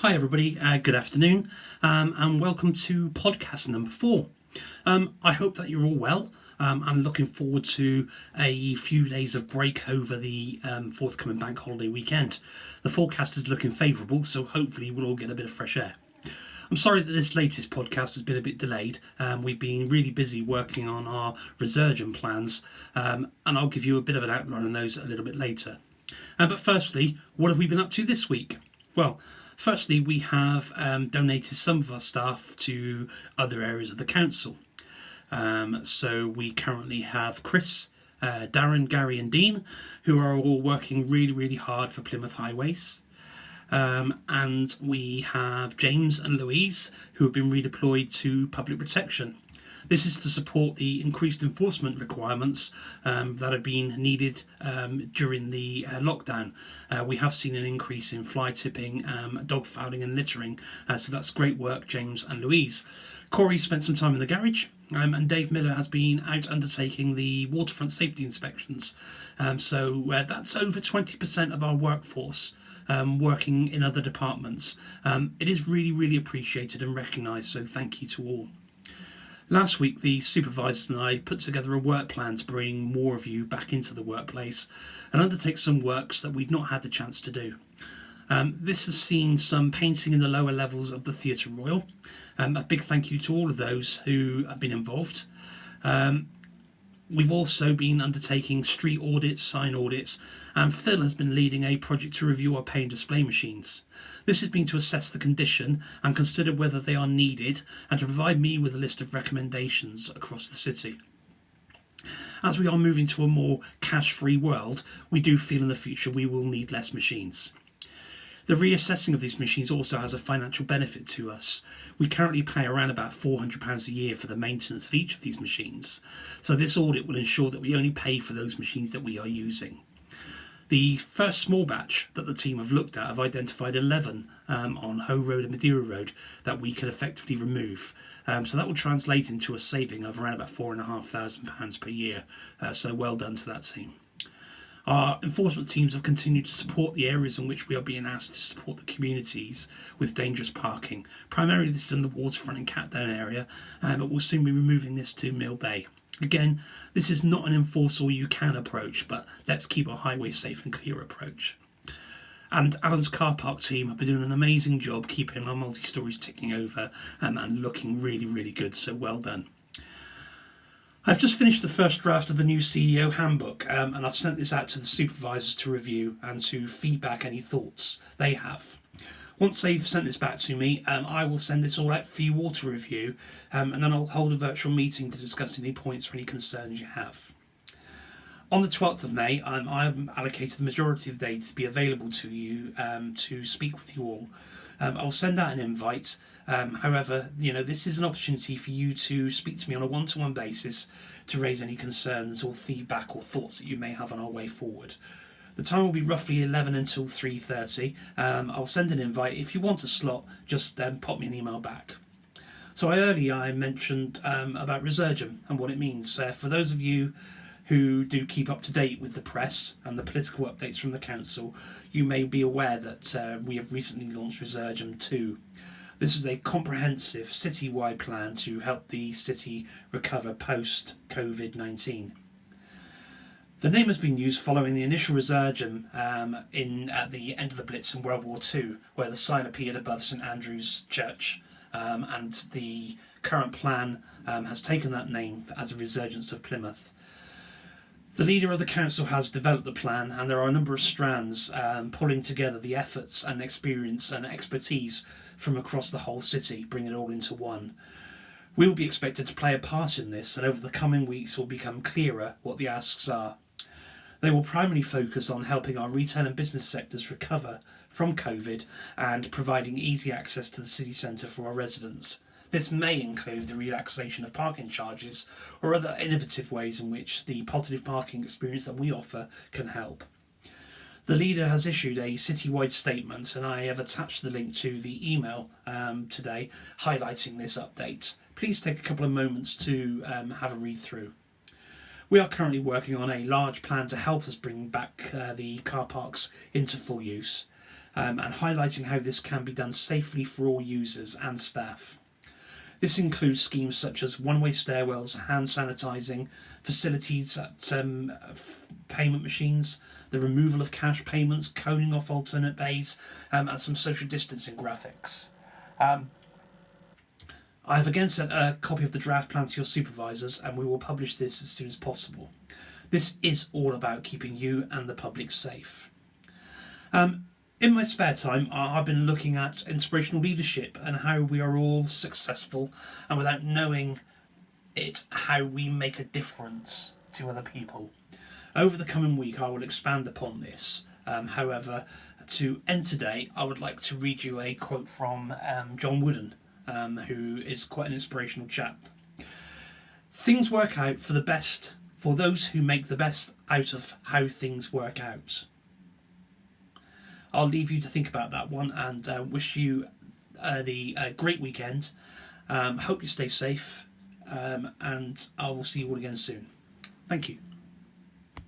Hi everybody, good afternoon, and welcome to podcast number 4. I hope that you're all well. I'm looking forward to a few days of break over the forthcoming bank holiday weekend. The forecast is looking favourable, so hopefully we'll all get a bit of fresh air. I'm sorry that this latest podcast has been a bit delayed. We've been really busy working on our Resurgam plans, and I'll give you a bit of an outline on those a little bit later. But firstly, what have we been up to this week? Well, firstly, we have donated some of our staff to other areas of the council. So we currently have Chris, Darren, Gary and Dean, who are all working really, really hard for Plymouth Highways. And we have James and Louise, who have been redeployed to public protection. This is to support the increased enforcement requirements that have been needed during the lockdown. We have seen an increase in fly tipping, dog fouling and littering, so that's great work, James and Louise. Corey spent some time in the garage, and Dave Miller has been out undertaking the waterfront safety inspections. So that's over 20% of our workforce working in other departments. It is really, really appreciated and recognised, so thank you to all. Last week, the supervisors and I put together a work plan to bring more of you back into the workplace and undertake some works that we'd not had the chance to do. This has seen some painting in the lower levels of the Theatre Royal. A big thank you to all of those who have been involved. We've also been undertaking street audits, sign audits, and Phil has been leading a project to review our pay and display machines. This has been to assess the condition and consider whether they are needed and to provide me with a list of recommendations across the city. As we are moving to a more cash-free world, we do feel in the future we will need less machines. The reassessing of these machines also has a financial benefit to us. We currently pay around about £400 a year for the maintenance of each of these machines, so this audit will ensure that we only pay for those machines that we are using. The first small batch that the team have looked at have identified 11 on Hoe Road and Madeira Road that we could effectively remove. So that will translate into a saving of around about £4,500 per year. So well done to that team. Our enforcement teams have continued to support the areas in which we are being asked to support the communities with dangerous parking. Primarily this is in the waterfront and Catdown area, but we'll soon be removing this to Mill Bay. Again, this is not an enforce all you can approach, but let's keep our highway safe and clear approach. And Alan's car park team have been doing an amazing job keeping our multi-stories ticking over and looking really, really good, so well done. I've just finished the first draft of the new CEO handbook, and I've sent this out to the supervisors to review and to feedback any thoughts they have. Once they've sent this back to me, I will send this all out for you all to review, and then I'll hold a virtual meeting to discuss any points or any concerns you have. On the 12th of May, I have allocated the majority of the day to be available to you to speak with you all. I'll send out an invite. However, this is an opportunity for you to speak to me on a one-to-one basis to raise any concerns or feedback or thoughts that you may have on our way forward. The time will be roughly 11 until 3:30. I'll send an invite. If you want a slot, just pop me an email back. So earlier I mentioned about Resurgam and what it means. For those of you who do keep up to date with the press and the political updates from the council, you may be aware that we have recently launched Resurgam 2. This is a comprehensive city-wide plan to help the city recover post-COVID-19. The name has been used following the initial Resurgam at the end of the Blitz in World War II, where the sign appeared above St Andrew's Church, and the current plan has taken that name as a resurgence of Plymouth. The leader of the council has developed the plan, and there are a number of strands pulling together the efforts and experience and expertise from across the whole city, bringing it all into one. We will be expected to play a part in this, and over the coming weeks will become clearer what the asks are. They will primarily focus on helping our retail and business sectors recover from COVID and providing easy access to the city centre for our residents. This may include the relaxation of parking charges or other innovative ways in which the positive parking experience that we offer can help. The leader has issued a citywide statement, and I have attached the link to the email today highlighting this update. Please take a couple of moments to have a read through. We are currently working on a large plan to help us bring back the car parks into full use. and highlighting how this can be done safely for all users and staff. This includes schemes such as one-way stairwells, hand sanitising, facilities at payment machines, the removal of cash payments, coning off alternate bays, and some social distancing graphics. I have again sent a copy of the draft plan to your supervisors, and we will publish this as soon as possible. This is all about keeping you and the public safe. In my spare time, I've been looking at inspirational leadership and how we are all successful, and without knowing it, how we make a difference to other people. Over the coming week, I will expand upon this. However, to end today, I would like to read you a quote from John Wooden, who is quite an inspirational chap. Things work out for the best for those who make the best out of how things work out. I'll leave you to think about that one, and wish you the great weekend. Hope you stay safe, and I will see you all again soon. Thank you.